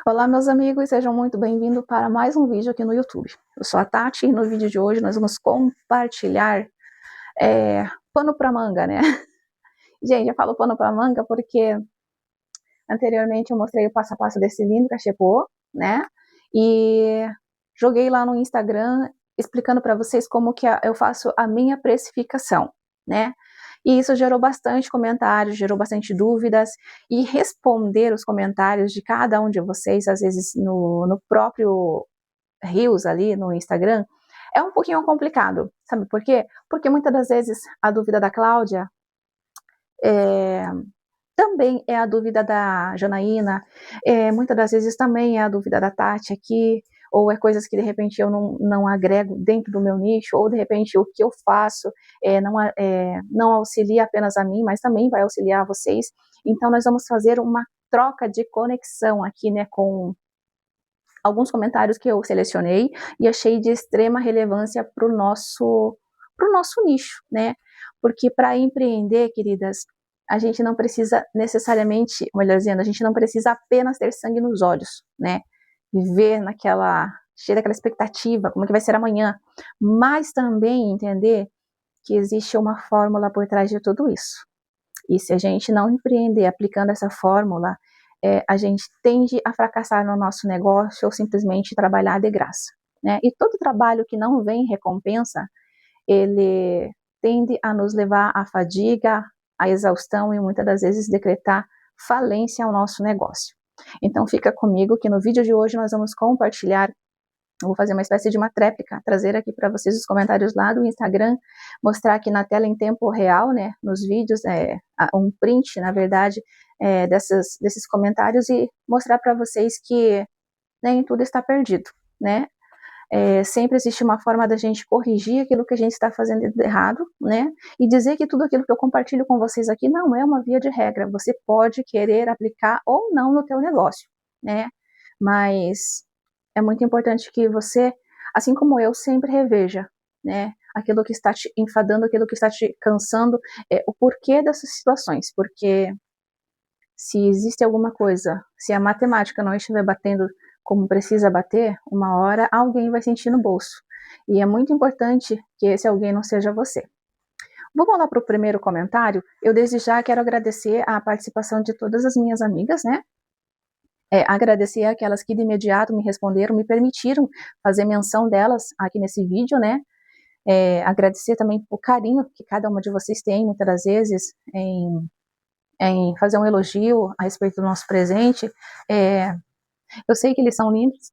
Olá, meus amigos, sejam muito bem-vindos para mais um vídeo aqui no YouTube. Eu sou a Tati e no vídeo de hoje nós vamos compartilhar pano para manga, né? Gente, eu falo pano para manga porque anteriormente eu mostrei o passo a passo desse lindo cachepô, né? E joguei lá no Instagram explicando para vocês como que eu faço a minha precificação, né? E isso gerou bastante comentários, gerou bastante dúvidas, e responder os comentários de cada um de vocês, às vezes no próprio Reels ali no Instagram, é um pouquinho complicado, sabe por quê? Porque muitas das vezes a dúvida da Cláudia também é a dúvida da Janaína, muitas das vezes também é a dúvida da Tati aqui, ou é coisas que de repente eu não agrego dentro do meu nicho, ou de repente o que eu faço não auxilia apenas a mim, mas também vai auxiliar a vocês. Então nós vamos fazer uma troca de conexão aqui, né, com alguns comentários que eu selecionei e achei de extrema relevância para o nosso nicho, né? Porque para empreender, queridas, a gente não precisa necessariamente, melhor dizendo, a gente não precisa apenas ter sangue nos olhos, né? Viver cheia daquela expectativa, como é que vai ser amanhã, mas também entender que existe uma fórmula por trás de tudo isso. E se a gente não empreender aplicando essa fórmula, a gente tende a fracassar no nosso negócio ou simplesmente trabalhar de graça, né? E todo trabalho que não vem recompensa, ele tende a nos levar à fadiga, à exaustão e muitas das vezes decretar falência ao nosso negócio. Então fica comigo que no vídeo de hoje nós vamos compartilhar. Eu vou fazer uma espécie de uma tréplica, trazer aqui para vocês os comentários lá do Instagram, mostrar aqui na tela em tempo real, né, nos vídeos, um print, na verdade, desses comentários e mostrar para vocês que nem tudo está perdido, né? Sempre existe uma forma da gente corrigir aquilo que a gente está fazendo de errado, né? E dizer que tudo aquilo que eu compartilho com vocês aqui não é uma via de regra. Você pode querer aplicar ou não no teu negócio, né? Mas é muito importante que você, assim como eu, sempre reveja, né? Aquilo que está te enfadando, aquilo que está te cansando, o porquê dessas situações. Porque se existe alguma coisa, se a matemática não estiver batendo como precisa bater, uma hora alguém vai sentir no bolso. E é muito importante que esse alguém não seja você. Vamos lá para o primeiro comentário. Eu desde já quero agradecer a participação de todas as minhas amigas, né? Agradecer aquelas que de imediato me responderam, me permitiram fazer menção delas aqui nesse vídeo, né? Agradecer também o carinho que cada uma de vocês tem, muitas das vezes, em fazer um elogio a respeito do nosso presente. Eu sei que eles são lindos.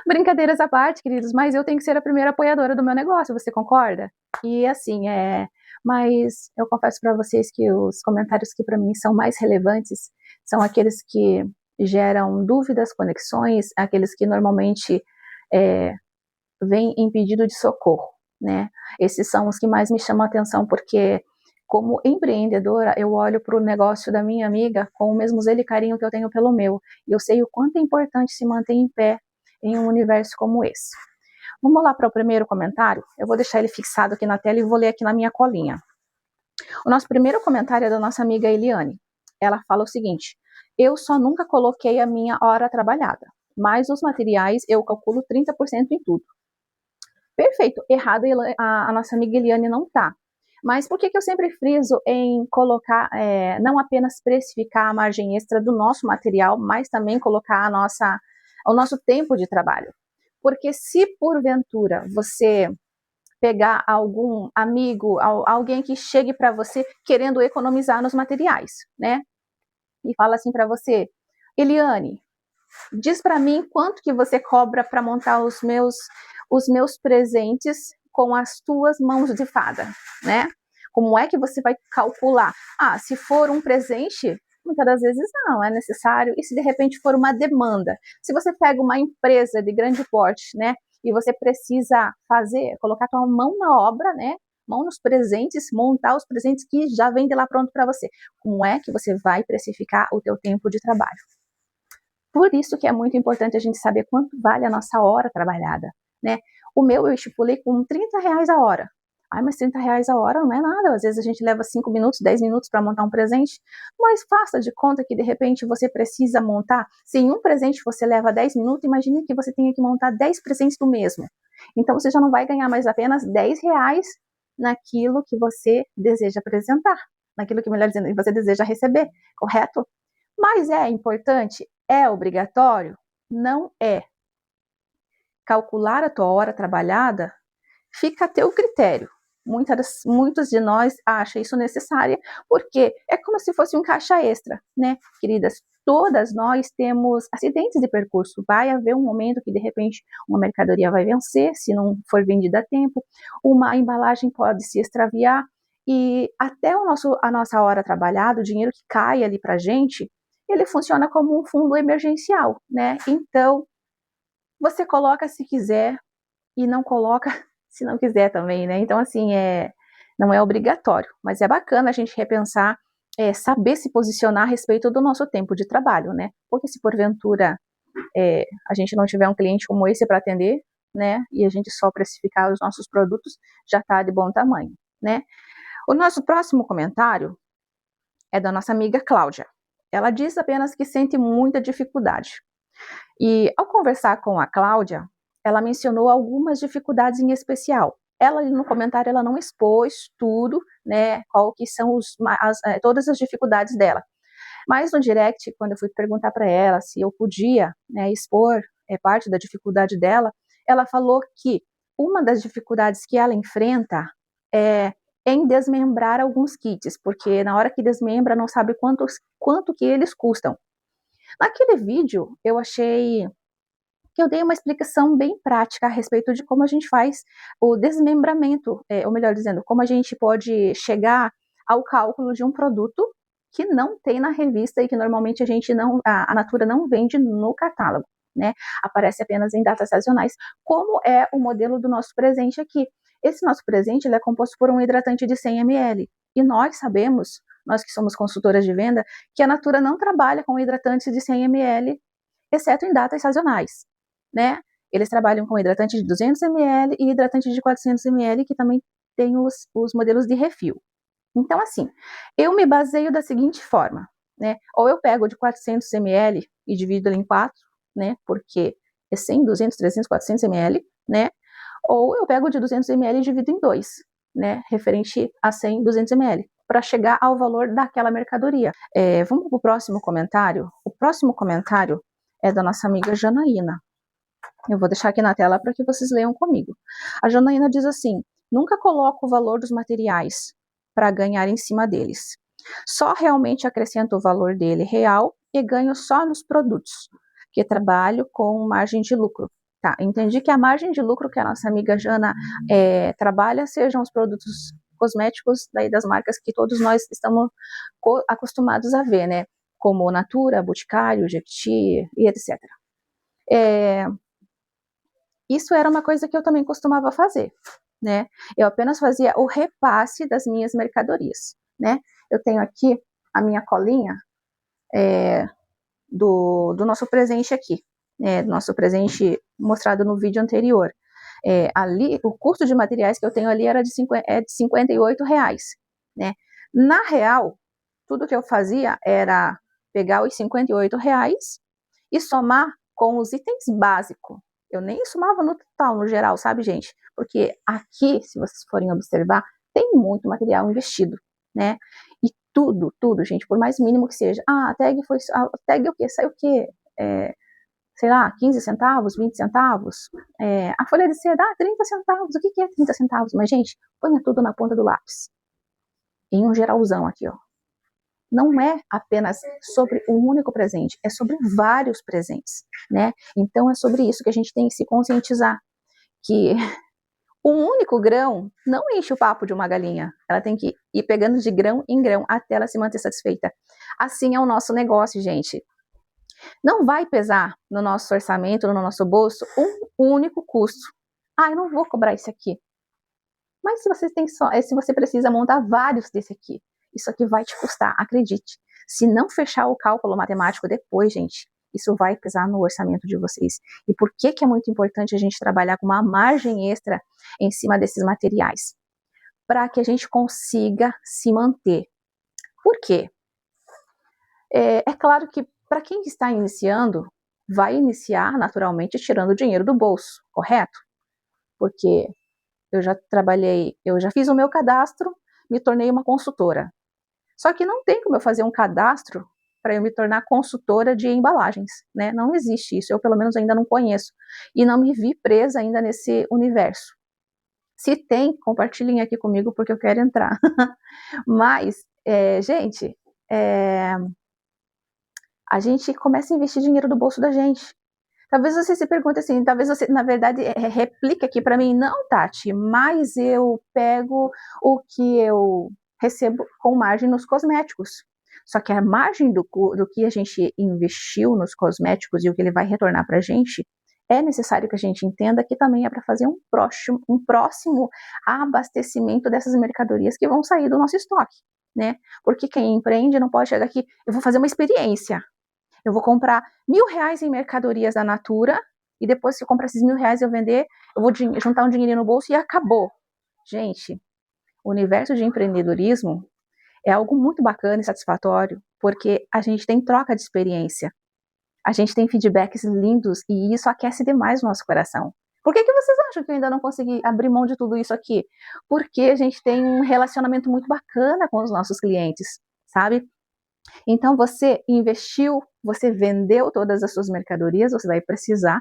Brincadeiras à parte, queridos, mas eu tenho que ser a primeira apoiadora do meu negócio, você concorda? E assim, mas eu confesso para vocês que os comentários que para mim são mais relevantes são aqueles que geram dúvidas, conexões, aqueles que normalmente vêm em pedido de socorro, né? Esses são os que mais me chamam a atenção, porque como empreendedora, eu olho para o negócio da minha amiga com o mesmo zelo e carinho que eu tenho pelo meu, e eu sei o quanto é importante se manter em pé em um universo como esse. Vamos lá para o primeiro comentário? Eu vou deixar ele fixado aqui na tela e vou ler aqui na minha colinha. O nosso primeiro comentário é da nossa amiga Eliane. Ela fala o seguinte: eu só nunca coloquei a minha hora trabalhada, mas os materiais eu calculo 30% em tudo. Perfeito, errado a nossa amiga Eliane não está. Mas por que eu sempre friso em colocar, não apenas precificar a margem extra do nosso material, mas também colocar o nosso tempo de trabalho? Porque se porventura você pegar algum amigo, alguém que chegue para você querendo economizar nos materiais, né? E fala assim para você: Eliane, diz para mim quanto que você cobra para montar os meus presentes com as tuas mãos de fada, né? Como é que você vai calcular? Se for um presente, muitas das vezes não é necessário. E se de repente for uma demanda? Se você pega uma empresa de grande porte, né? E você precisa colocar tua mão na obra, né? Mão nos presentes, montar os presentes que já vem de lá pronto para você. Como é que você vai precificar o teu tempo de trabalho? Por isso que é muito importante a gente saber quanto vale a nossa hora trabalhada, né? O meu eu estipulei com R$30 a hora. Ai, mas R$30 a hora não é nada, às vezes a gente leva 5 minutos, 10 minutos para montar um presente, mas faça de conta que de repente você precisa montar, se em um presente você leva 10 minutos, imagine que você tenha que montar 10 presentes do mesmo. Então você já não vai ganhar mais apenas R$10 naquilo que você deseja apresentar, naquilo que, melhor dizendo, você deseja receber, correto? Mas é importante? É obrigatório? Não é. Calcular a tua hora trabalhada fica a teu critério. Muitos de nós acham isso necessário, porque é como se fosse um caixa extra, né, queridas? Todas nós temos acidentes de percurso. Vai haver um momento que, de repente, uma mercadoria vai vencer, se não for vendida a tempo, uma embalagem pode se extraviar, e até a nossa hora trabalhada, o dinheiro que cai ali pra gente, ele funciona como um fundo emergencial, né? Então, você coloca se quiser e não coloca se não quiser também, né? Então, assim, não é obrigatório, mas é bacana a gente repensar, saber se posicionar a respeito do nosso tempo de trabalho, né? Porque se porventura a gente não tiver um cliente como esse para atender, né? E a gente só precificar os nossos produtos, já está de bom tamanho, né? O nosso próximo comentário é da nossa amiga Cláudia. Ela diz apenas que sente muita dificuldade. E ao conversar com a Cláudia, ela mencionou algumas dificuldades em especial. Ela, no comentário, ela não expôs tudo, né, qual que são todas as dificuldades dela. Mas no direct, quando eu fui perguntar para ela se eu podia, né, expor parte da dificuldade dela, ela falou que uma das dificuldades que ela enfrenta é em desmembrar alguns kits, porque na hora que desmembra não sabe quanto que eles custam. Naquele vídeo, eu achei que eu dei uma explicação bem prática a respeito de como a gente faz o desmembramento, ou melhor dizendo, como a gente pode chegar ao cálculo de um produto que não tem na revista e que normalmente a Natura não vende no catálogo, né? Aparece apenas em datas sazonais, como é o modelo do nosso presente aqui. Esse nosso presente ele é composto por um hidratante de 100 ml, e nós sabemos, nós que somos consultoras de venda, que a Natura não trabalha com hidratantes de 100 ml, exceto em datas sazonais, né? Eles trabalham com hidratante de 200 ml e hidratante de 400 ml, que também tem os modelos de refil. Então, assim, eu me baseio da seguinte forma, né? Ou eu pego de 400 ml e divido ele em 4, né? Porque é 100, 200, 300, 400 ml, né? Ou eu pego de 200 ml e divido em 2, né? Referente a 100, 200 ml, para chegar ao valor daquela mercadoria. Vamos para o próximo comentário? O próximo comentário é da nossa amiga Janaína. Eu vou deixar aqui na tela para que vocês leiam comigo. A Janaína diz assim: nunca coloco o valor dos materiais para ganhar em cima deles. Só realmente acrescento o valor dele real e ganho só nos produtos, que trabalho com margem de lucro. Tá, entendi que a margem de lucro que a nossa amiga Jana trabalha sejam os produtos cosméticos daí das marcas que todos nós estamos acostumados a ver, né? Como Natura, Boticário, Jequiti e etc. Isso era uma coisa que eu também costumava fazer, né? Eu apenas fazia o repasse das minhas mercadorias, né? Eu tenho aqui a minha colinha do nosso presente aqui, do nosso presente mostrado no vídeo anterior. Ali, o custo de materiais que eu tenho ali era de R$58, né? Na real, tudo que eu fazia era pegar os R$58 e somar com os itens básicos. Eu nem somava no total, no geral, sabe, gente? Porque aqui, se vocês forem observar, tem muito material investido, né? E tudo, gente, por mais mínimo que seja. A tag o quê? Saiu o quê? Sei lá, 15 centavos, 20 centavos. A folha de seda, 30 centavos. O que é 30 centavos? Mas, gente, ponha tudo na ponta do lápis. Em um geralzão aqui, ó. Não é apenas sobre um único presente, é sobre vários presentes, né? Então é sobre isso que a gente tem que se conscientizar, que um único grão não enche o papo de uma galinha, ela tem que ir pegando de grão em grão até ela se manter satisfeita. Assim é o nosso negócio, gente. Não vai pesar no nosso orçamento, no nosso bolso, um único custo. Eu não vou cobrar isso aqui. Mas se você precisa montar vários desse aqui, isso aqui vai te custar, acredite. Se não fechar o cálculo matemático depois, gente, isso vai pesar no orçamento de vocês. E por que é muito importante a gente trabalhar com uma margem extra em cima desses materiais? para que a gente consiga se manter. Por quê? É claro que para quem está iniciando, vai iniciar naturalmente tirando dinheiro do bolso, correto? Porque eu já trabalhei, eu já fiz o meu cadastro, me tornei uma consultora. Só que não tem como eu fazer um cadastro para eu me tornar consultora de embalagens, né? Não existe isso, eu pelo menos ainda não conheço. E não me vi presa ainda nesse universo. Se tem, compartilhem aqui comigo porque eu quero entrar. Mas, gente, a gente começa a investir dinheiro do bolso da gente. Talvez você se pergunte assim, talvez você, na verdade, replique aqui para mim, não, Tati, mas eu pego o que eu recebo com margem nos cosméticos. Só que a margem do que a gente investiu nos cosméticos e o que ele vai retornar para a gente, é necessário que a gente entenda que também é para fazer um próximo abastecimento dessas mercadorias que vão sair do nosso estoque, né? Porque quem empreende não pode chegar aqui, eu vou fazer uma experiência. Eu vou comprar R$1.000 em mercadorias da Natura e depois que eu comprar esses R$1.000 eu vender, eu vou juntar um dinheirinho no bolso e acabou. Gente, o universo de empreendedorismo é algo muito bacana e satisfatório, porque a gente tem troca de experiência, a gente tem feedbacks lindos e isso aquece demais o nosso coração. Por que vocês acham que eu ainda não consegui abrir mão de tudo isso aqui? Porque a gente tem um relacionamento muito bacana com os nossos clientes, sabe? Então você investiu, você vendeu todas as suas mercadorias, você vai precisar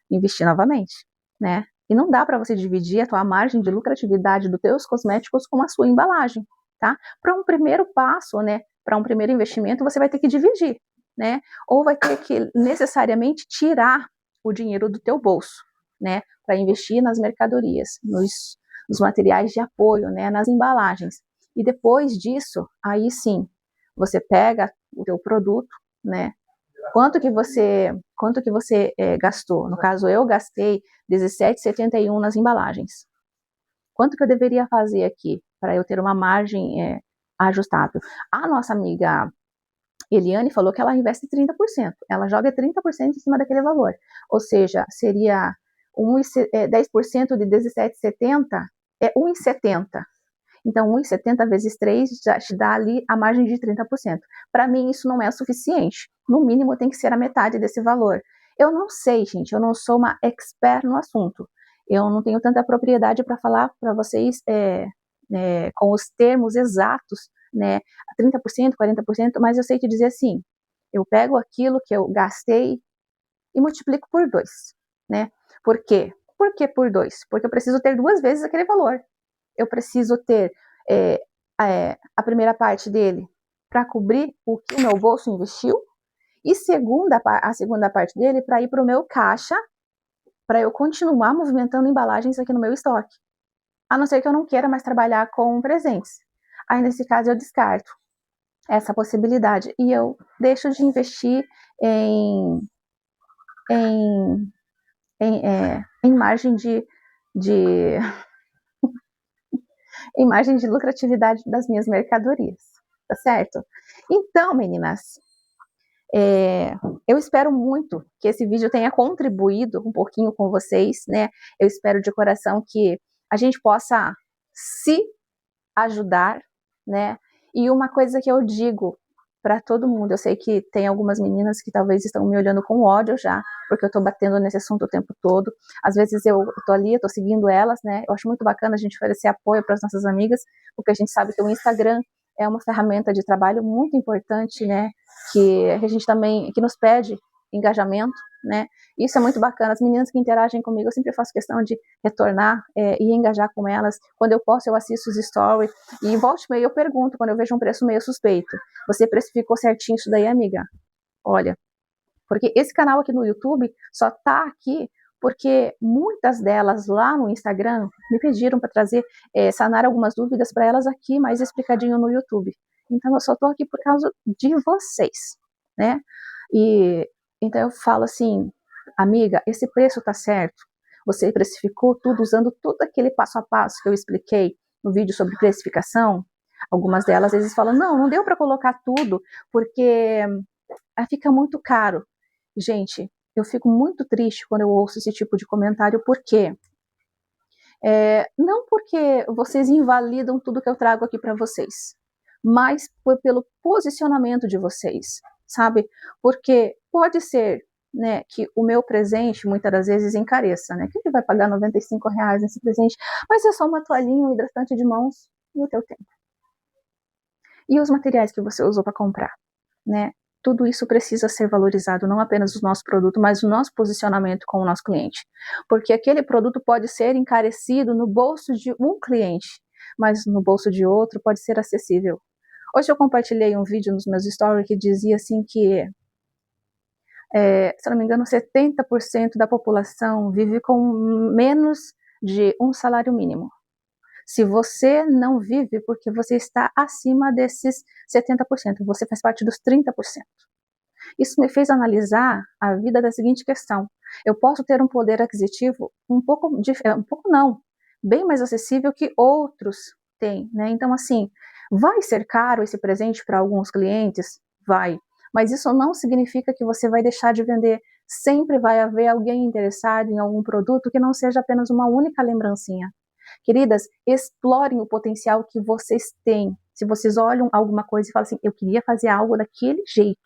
investir novamente, né? E não dá para você dividir a tua margem de lucratividade dos teus cosméticos com a sua embalagem, tá? Para um primeiro passo, né? Para um primeiro investimento, você vai ter que dividir, né? Ou vai ter que necessariamente tirar o dinheiro do teu bolso, né? Para investir nas mercadorias, nos materiais de apoio, né? Nas embalagens. E depois disso, aí sim, você pega o teu produto, né? Quanto que você gastou? No caso, eu gastei R$17,71 nas embalagens. Quanto que eu deveria fazer aqui para eu ter uma margem ajustável? A nossa amiga Eliane falou que ela investe 30%. Ela joga 30% em cima daquele valor. Ou seja, seria 10% de 17,70 é 1,70. Então, 1,70 vezes 3 já te dá ali a margem de 30%. Para mim, isso não é suficiente. No mínimo, tem que ser a metade desse valor. Eu não sei, gente, eu não sou uma expert no assunto. Eu não tenho tanta propriedade para falar para vocês com os termos exatos, né? 30%, 40%, mas eu sei te dizer assim, eu pego aquilo que eu gastei e multiplico por 2, né? Por quê? Por que por 2? Porque eu preciso ter 2 vezes aquele valor. Eu preciso ter a primeira parte dele para cobrir o que o meu bolso investiu e a segunda parte dele para ir para o meu caixa para eu continuar movimentando embalagens aqui no meu estoque. A não ser que eu não queira mais trabalhar com presentes. Aí, nesse caso, eu descarto essa possibilidade e eu deixo de investir em margem de em margem de lucratividade das minhas mercadorias, tá certo? Então, meninas, eu espero muito que esse vídeo tenha contribuído um pouquinho com vocês, né? Eu espero de coração que a gente possa se ajudar, né? E uma coisa que eu digo para todo mundo, eu sei que tem algumas meninas que talvez estão me olhando com ódio já, porque eu tô batendo nesse assunto o tempo todo. Às vezes eu tô ali, eu tô seguindo elas, né? Eu acho muito bacana a gente oferecer apoio para as nossas amigas, porque a gente sabe que o Instagram é uma ferramenta de trabalho muito importante, né? Que a gente também, que nos pede engajamento, né? Isso é muito bacana. As meninas que interagem comigo, eu sempre faço questão de retornar e engajar com elas. Quando eu posso, eu assisto os stories e volte e meia eu pergunto, quando eu vejo um preço meio suspeito, você precificou certinho isso daí, amiga? Olha, porque esse canal aqui no YouTube só tá aqui porque muitas delas lá no Instagram me pediram para trazer, sanar algumas dúvidas para elas aqui, mais explicadinho no YouTube. Então eu só tô aqui por causa de vocês, né? E então eu falo assim, amiga, esse preço tá certo? Você precificou tudo usando todo aquele passo a passo que eu expliquei no vídeo sobre precificação? Algumas delas às vezes falam, não deu para colocar tudo, porque fica muito caro. Gente, eu fico muito triste quando eu ouço esse tipo de comentário, porque Não porque vocês invalidam tudo que eu trago aqui para vocês, mas pelo posicionamento de vocês, sabe? Porque pode ser, né, que o meu presente muitas das vezes encareça, né? Quem que vai pagar R$ 95 nesse presente? Mas é só uma toalhinha, um hidratante de mãos e o teu tempo. E os materiais que você usou para comprar, né? Tudo isso precisa ser valorizado, não apenas o nosso produto, mas o nosso posicionamento com o nosso cliente. Porque aquele produto pode ser encarecido no bolso de um cliente, mas no bolso de outro pode ser acessível. Hoje eu compartilhei um vídeo nos meus stories que dizia assim que, se não me engano, 70% da população vive com menos de um salário mínimo. Se você não vive porque você está acima desses 70%, você faz parte dos 30%. Isso me fez analisar a vida da seguinte questão: eu posso ter um poder aquisitivo um pouco não, bem mais acessível que outros têm, né? Então, assim, vai ser caro esse presente para alguns clientes? Vai. Mas isso não significa que você vai deixar de vender. Sempre vai haver alguém interessado em algum produto que não seja apenas uma única lembrancinha. Queridas, explorem o potencial que vocês têm. Se vocês olham alguma coisa e falam assim, eu queria fazer algo daquele jeito,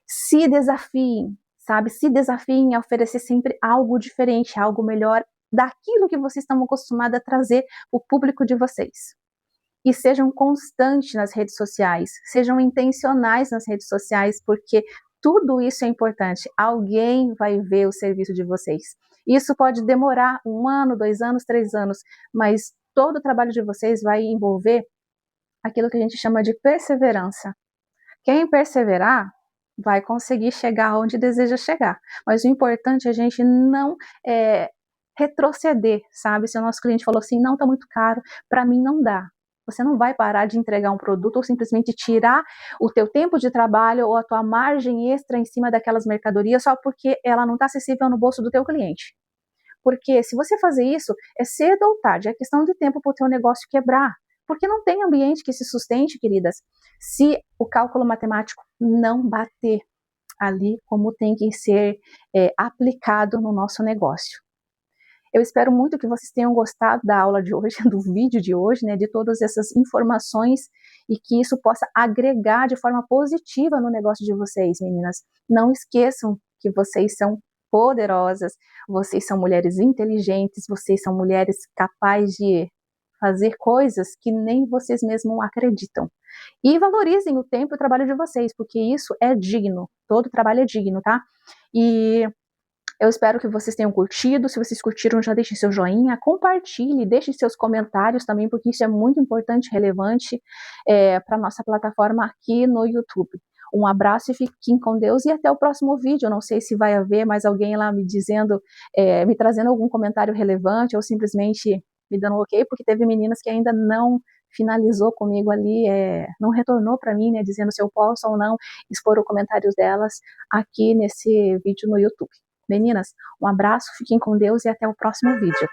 se desafiem, sabe? Se desafiem a oferecer sempre algo diferente, algo melhor daquilo que vocês estão acostumados a trazer para o público de vocês. E sejam constantes nas redes sociais, sejam intencionais nas redes sociais, porque tudo isso é importante. Alguém vai ver o serviço de vocês. Isso pode demorar 1 ano, 2 anos, 3 anos, mas todo o trabalho de vocês vai envolver aquilo que a gente chama de perseverança. Quem perseverar vai conseguir chegar onde deseja chegar. Mas o importante é a gente não retroceder, sabe? Se o nosso cliente falou assim, não, está muito caro, para mim não dá. Você não vai parar de entregar um produto ou simplesmente tirar o teu tempo de trabalho ou a tua margem extra em cima daquelas mercadorias só porque ela não está acessível no bolso do teu cliente. Porque se você fazer isso, é cedo ou tarde, é questão de tempo para o teu negócio quebrar. Porque não tem ambiente que se sustente, queridas, se o cálculo matemático não bater ali como tem que ser aplicado no nosso negócio. Eu espero muito que vocês tenham gostado da aula de hoje, do vídeo de hoje, né, de todas essas informações e que isso possa agregar de forma positiva no negócio de vocês, meninas. Não esqueçam que vocês são poderosas, vocês são mulheres inteligentes, vocês são mulheres capazes de fazer coisas que nem vocês mesmos acreditam. E valorizem o tempo e o trabalho de vocês, porque isso é digno, todo trabalho é digno, tá? E eu espero que vocês tenham curtido. Se vocês curtiram, já deixem seu joinha, compartilhe, deixem seus comentários também, porque isso é muito importante, relevante para a nossa plataforma aqui no YouTube. Um abraço e fiquem com Deus e até o próximo vídeo. Eu não sei se vai haver mais alguém lá me dizendo, me trazendo algum comentário relevante ou simplesmente me dando um ok, porque teve meninas que ainda não finalizou comigo ali, não retornou para mim, né, dizendo se eu posso ou não expor os comentários delas aqui nesse vídeo no YouTube. Meninas, um abraço, fiquem com Deus e até o próximo vídeo.